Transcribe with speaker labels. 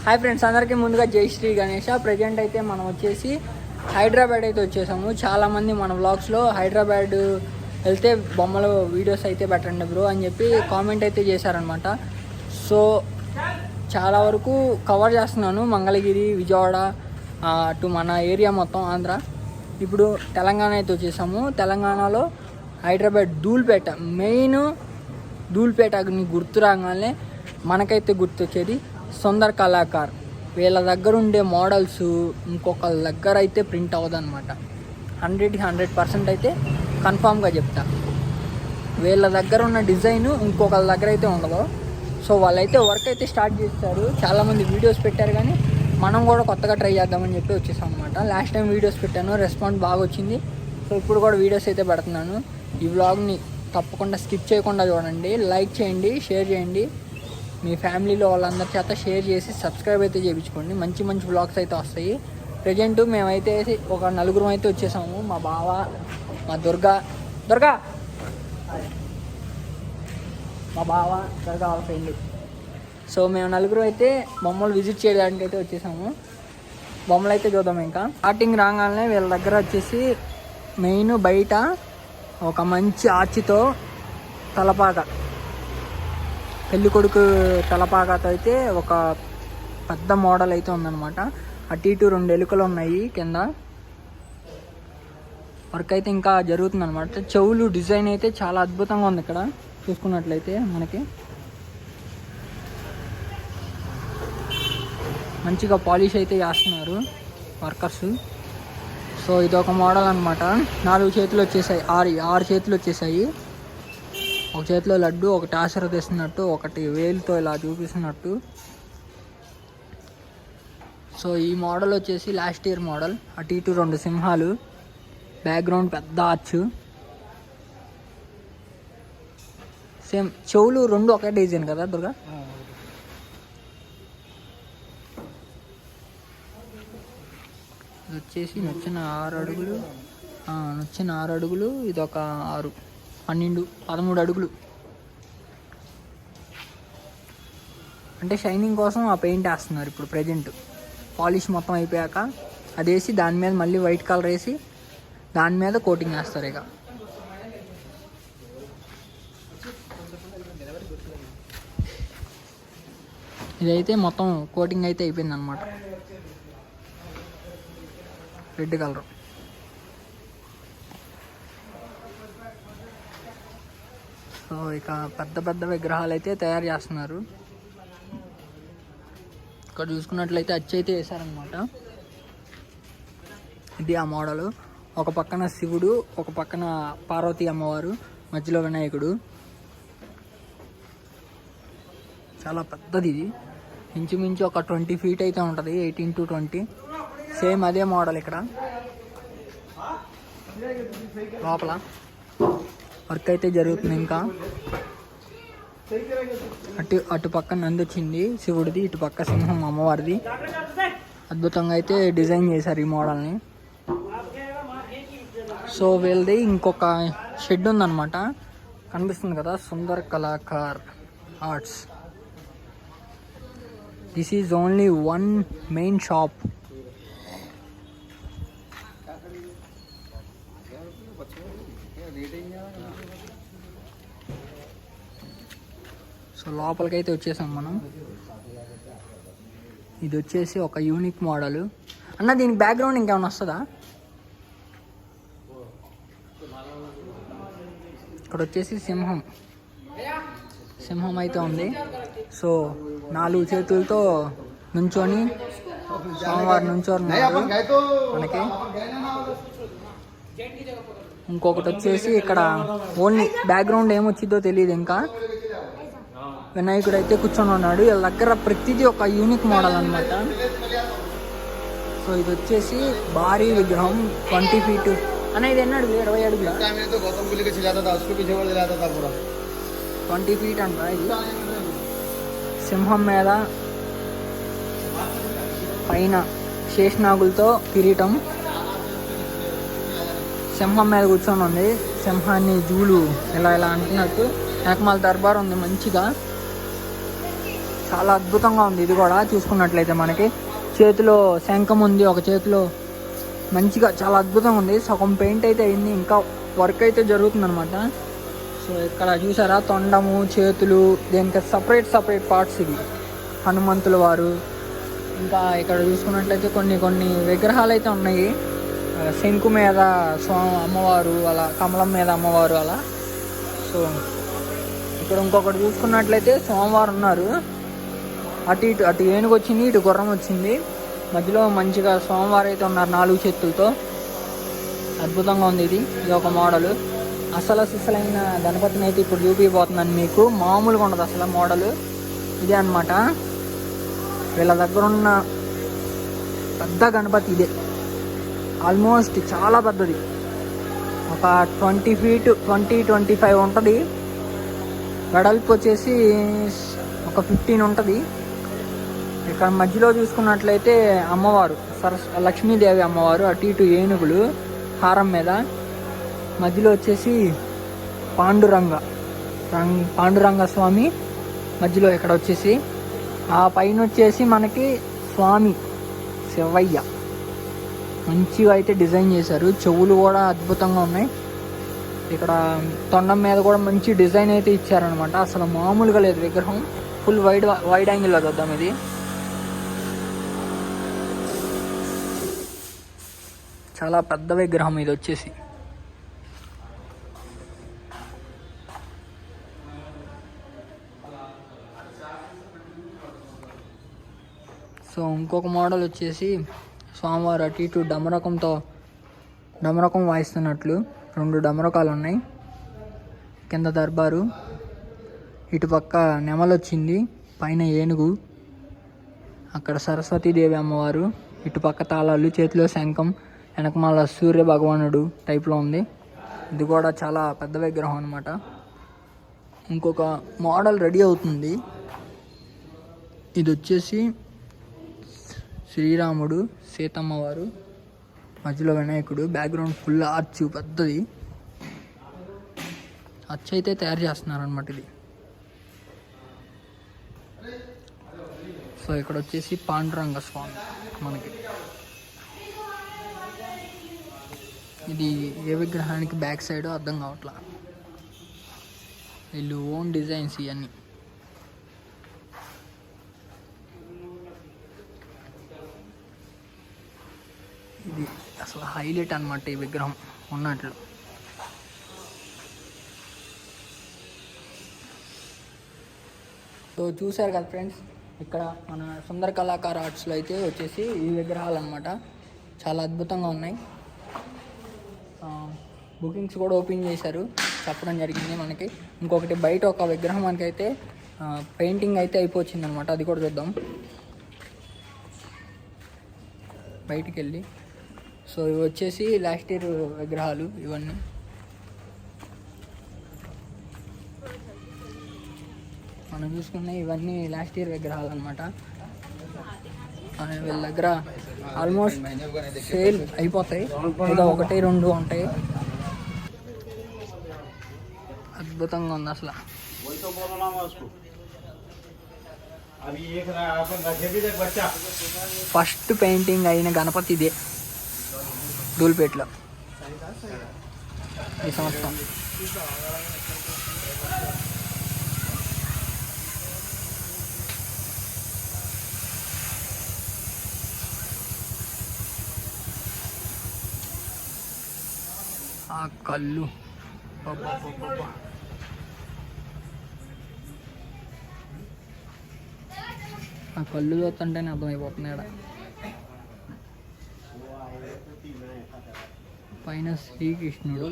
Speaker 1: Hi friends, అందరికీ ముందుగా జై శ్రీ గణేష. ప్రజెంట్ అయితే మనం వచ్చేసి హైదరాబాద్ అయితే వచ్చేసాము. చాలామంది మన వ్లాగ్స్లో హైదరాబాద్ వెళ్తే బొమ్మలు వీడియోస్ అయితే పెట్టండి బ్రో అని చెప్పి కామెంట్ అయితే చేశారనమాట. సో చాలా వరకు కవర్ చేస్తున్నాను, మంగళగిరి, విజయవాడ అటు మన ఏరియా మొత్తం ఆంధ్ర. ఇప్పుడు తెలంగాణ అయితే వచ్చేసాము. తెలంగాణలో హైదరాబాద్ ధూల్పేట, మెయిన్ ధూల్పేటని గుర్తు రాగానే మనకైతే గుర్తొచ్చేది సుందర్ కళాకార్. వీళ్ళ దగ్గర ఉండే మోడల్స్ ఇంకొకళ్ళ దగ్గర అయితే ప్రింట్ అవ్వదన్నమాట. 100% అయితే కన్ఫామ్గా చెప్తా. వీళ్ళ దగ్గర ఉన్న డిజైన్ ఇంకొకళ్ళ దగ్గర అయితే ఉండదు. సో వాళ్ళైతే వర్క్ అయితే స్టార్ట్ చేస్తారు. చాలామంది వీడియోస్ పెట్టారు, కానీ మనం కూడా కొత్తగా ట్రై చేద్దామని చెప్పి వచ్చేసాం అనమాట. లాస్ట్ టైం వీడియోస్ పెట్టాను, రెస్పాన్స్ బాగా వచ్చింది. సో ఇప్పుడు కూడా వీడియోస్ అయితే పెడుతున్నాను. ఈ వ్లాగ్ని తప్పకుండా స్కిప్ చేయకుండా చూడండి, లైక్ చేయండి, షేర్ చేయండి. మీ ఫ్యామిలీలో వాళ్ళందరి చేత షేర్ చేసి సబ్స్క్రైబ్ అయితే చేయించుకోండి. మంచి మంచి వ్లాగ్స్ అయితే వస్తాయి. ప్రజెంట్ మేమైతే ఒక 4 అయితే వచ్చేసాము. మా బావ, మా దుర్గా మా బావ, దుర్గా వాళ్ళ ఫ్రెండ్. సో మేము 4 అయితే బొమ్మలు విజిట్ చేయడానికి అయితే వచ్చేసాము. బొమ్మలు అయితే చూద్దాం. ఇంకా స్టార్టింగ్ రాగానే వీళ్ళ దగ్గర వచ్చేసి మెయిన్ బయట ఒక మంచి ఆర్చితో తలపాక, పెళ్లి కొడుకు తలపాకతో అయితే ఒక పెద్ద మోడల్ అయితే ఉందన్నమాట. అటు ఇటు 2 ఎలుకలు ఉన్నాయి కింద. వర్క్ అయితే ఇంకా జరుగుతుంది అనమాట. చెవులు డిజైన్ అయితే చాలా అద్భుతంగా ఉంది. ఇక్కడ చూసుకున్నట్లయితే మనకి మంచిగా పాలిష్ అయితే చేస్తున్నారు వర్కర్స్. సో ఇదొక మోడల్ అనమాట. 4 చేతులు వచ్చేసాయి, 6 చేతులు వచ్చేసాయి. ఒక చేతిలో లడ్డు, ఒకటి ఆశీర్వదిస్తున్నట్టు, ఒకటి వేలుతో ఇలా చూపిస్తున్నట్టు. సో ఈ మోడల్ వచ్చేసి లాస్ట్ ఇయర్ మోడల్. అటు ఇటు 2 సింహాలు, బ్యాక్గ్రౌండ్ పెద్ద ఆర్చ్, సేమ్ చెవులు 2 ఒకే డిజైన్ కదా దుర్గా. ఇది వచ్చేసి నచ్చిన 6 అడుగులు, ఇది ఒక 6, 12, 13 అడుగులు. అంటే షైనింగ్ కోసం ఆ పెయింట్ వేస్తున్నారు ఇప్పుడు ప్రజెంట్. పాలిష్ మొత్తం అయిపోయాక అది వేసి దాని మీద మళ్ళీ వైట్ కలర్ వేసి దాని మీద కోటింగ్ వేస్తారు. ఇక ఇదైతే మొత్తం కోటింగ్ అయితే అయిపోయింది అనమాట, రెడ్ కలర్. సో ఇక పెద్ద విగ్రహాలు అయితే తయారు చేస్తున్నారు. ఇక్కడ చూసుకున్నట్లయితే అచ్చు అయితే వేశారనమాట. ఇది ఆ మోడలు. ఒక పక్కన శివుడు, ఒక పక్కన పార్వతీ అమ్మవారు, మధ్యలో వినాయకుడు. చాలా పెద్దది ఇది. ఇంచుమించు ఒక 20 feet అయితే ఉంటుంది, 18 to 20. సేమ్ అదే మోడల్ ఇక్కడ. లోపల వర్క్ అయితే జరుగుతుంది. ఇంకా అటు పక్క నంది వచ్చింది శివుడిది, ఇటు పక్క సింహం అమ్మవారిది. అద్భుతంగా అయితే డిజైన్ చేశారు ఈ మోడల్ని. సో వీళ్ళది ఇంకొక షెడ్ ఉందన్నమాట, కనిపిస్తుంది కదా, Sundar Kalakar arts. This is only 1 main shop. So లోపలికైతే వచ్చేసాం మనం. ఇది వచ్చేసి ఒక యూనిక్ మోడల్ అన్న. దీనికి బ్యాక్గ్రౌండ్ ఇంకేమైనా వస్తుందా? ఇక్కడ వచ్చేసి సింహం అయితే ఉంది. సో 4 చేతులతో నుంచొని స్వామివారు నుంచోన్నారు మనకి. ఇంకొకటి వచ్చేసి ఇక్కడ ఓన్లీ బ్యాక్గ్రౌండ్ ఏమొచ్చిందో తెలియదు. ఇంకా వినాయకుడు అయితే కూర్చొని ఉన్నాడు. వీళ్ళ దగ్గర ప్రతిదీ ఒక యూనిక్ మోడల్ అనమాట. సో ఇది వచ్చేసి భారీ విగ్రహం, 20 feet అనేది. ఎన్ని అడుగులు? 20 అడుగులు, 20 feet అంట. ఇది సింహం మీద పైన శేషనాగులతో కిరీటం, సింహం మీద కూర్చొని ఉంది. సింహాన్ని జూలు ఇలా అంటున్నట్టు. వెనకమాల దర్బార్ ఉంది మంచిగా. చాలా అద్భుతంగా ఉంది. ఇది కూడా చూసుకున్నట్లయితే మనకి చేతిలో శంఖం ఉంది, ఒక చేతిలో మంచిగా చాలా అద్భుతంగా ఉంది. సగం పెయింట్ అయితే అయింది, ఇంకా వర్క్ అయితే జరుగుతుందన్నమాట. సో ఇక్కడ చూసారా తొండము, చేతులు, దీనికి సపరేట్ పార్ట్స్ ఇవి. హనుమంతుల వారు, ఇంకా ఇక్కడ చూసుకున్నట్లయితే కొన్ని విగ్రహాలు అయితే ఉన్నాయి. శంకు మీద అమ్మవారు, అలా కమలం మీద అమ్మవారు అలా. సో ఇక్కడ ఇంకొకటి చూసుకున్నట్లయితే స్వామివారు ఉన్నారు. అటు ఏనుగు వచ్చింది, ఇటు గుర్రం వచ్చింది, మధ్యలో మంచిగా స్వామివారు అయితే ఉన్నారు 4 చేతులతో. అద్భుతంగా ఉంది. ఇది ఒక మోడల్. అసలైన గణపతిని అయితే ఇప్పుడు చూపిపోతున్నాను మీకు. మామూలుగా ఉండదు అసలు మోడల్. ఇదే అనమాట వీళ్ళ దగ్గర ఉన్న పెద్ద గణపతి. ఇదే ఆల్మోస్ట్ చాలా పెద్దది, ఒక 20 feet 25 ఉంటుంది. వెడల్పు వచ్చేసి ఒక 15 ఉంటుంది. ఇక్కడ మధ్యలో చూసుకున్నట్లయితే అమ్మవారు లక్ష్మీదేవి అమ్మవారు, అటు ఇటు ఏనుగులు హారం మీద. మధ్యలో వచ్చేసి పాండురంగ స్వామి మధ్యలో ఇక్కడ వచ్చేసి. ఆ పైన వచ్చేసి మనకి స్వామి శివయ్య మంచిగా అయితే డిజైన్ చేశారు. చెవులు కూడా అద్భుతంగా ఉన్నాయి. ఇక్కడ తొండం మీద కూడా మంచి డిజైన్ అయితే ఇచ్చారనమాట. అసలు మామూలుగా లేదు విగ్రహం. ఫుల్ వైడ్ యాంగిల్లో చూద్దాం. ఇది చాలా పెద్ద విగ్రహం ఇది వచ్చేసి. సో ఇంకొక మోడల్ వచ్చేసి స్వామివారు అటు ఇటు డమరకం వాయిస్తున్నట్లు 2 డమరకాలు ఉన్నాయి. కింద దర్బారు, ఇటుపక్క నెమలొచ్చింది, పైన ఏనుగు, అక్కడ సరస్వతీదేవి అమ్మవారు, ఇటుపక్క తాళాలు, చేతిలో శంఖం, వెనకమాల సూర్య భగవానుడు టైప్లో ఉంది. ఇది కూడా చాలా పెద్ద విగ్రహం అనమాట. ఇంకొక మోడల్ రెడీ అవుతుంది. ఇది వచ్చేసి శ్రీరాముడు, సీతమ్మవారు, మధ్యలో వినాయకుడు, బ్యాక్గ్రౌండ్ ఫుల్ ఆర్చ్ పెద్దది. ఆర్చ్ అయితే తయారు చేస్తున్నారు అనమాట ఇది. సో ఇక్కడ వచ్చేసి పాండురంగ స్వామి మనకి. ఇది ఏ విగ్రహానికి బ్యాక్ సైడ్ అర్థం కావట్లా. వీళ్ళు ఓన్ డిజైన్స్ ఇవన్నీ. ఇది అసలు హైలైట్ అనమాట ఈ విగ్రహం ఉన్నట్లు. సో చూసారు కదా ఫ్రెండ్స్, ఇక్కడ మన సుందర కళాకార ఆర్ట్స్లో అయితే వచ్చేసి ఈ విగ్రహాలు అనమాట చాలా అద్భుతంగా ఉన్నాయి. బుకింగ్స్ కూడా ఓపెన్ చేశారు, చెప్పడం జరిగింది మనకి. ఇంకొకటి బయట ఒక విగ్రహం మనకైతే పెయింటింగ్ అయితే అయిపోయింది అనమాట. అది కూడా చూద్దాం బయటికి వెళ్ళి. సో ఇవి వచ్చేసి లాస్ట్ ఇయర్ విగ్రహాలు ఇవన్నీ. మనం చూసుకున్న ఇవన్నీ లాస్ట్ ఇయర్ విగ్రహాలు అనమాట. వీళ్ళ దగ్గర ఆల్మోస్ట్ సేల్ అయిపోతాయి, ఏదో 1-2 ఉంటాయి. అద్భుతంగా ఉంది అసలు. ఫస్ట్ పెయింటింగ్ అయిన గణపతి ఇదే ధూల్పేటలో ఈ సంవత్సరం. ఆ కళ్ళు ఆ కళ్ళు చూస్తుంటేనే అర్థమైపోతుంది. ఇక్కడ పైన శ్రీకృష్ణుడు.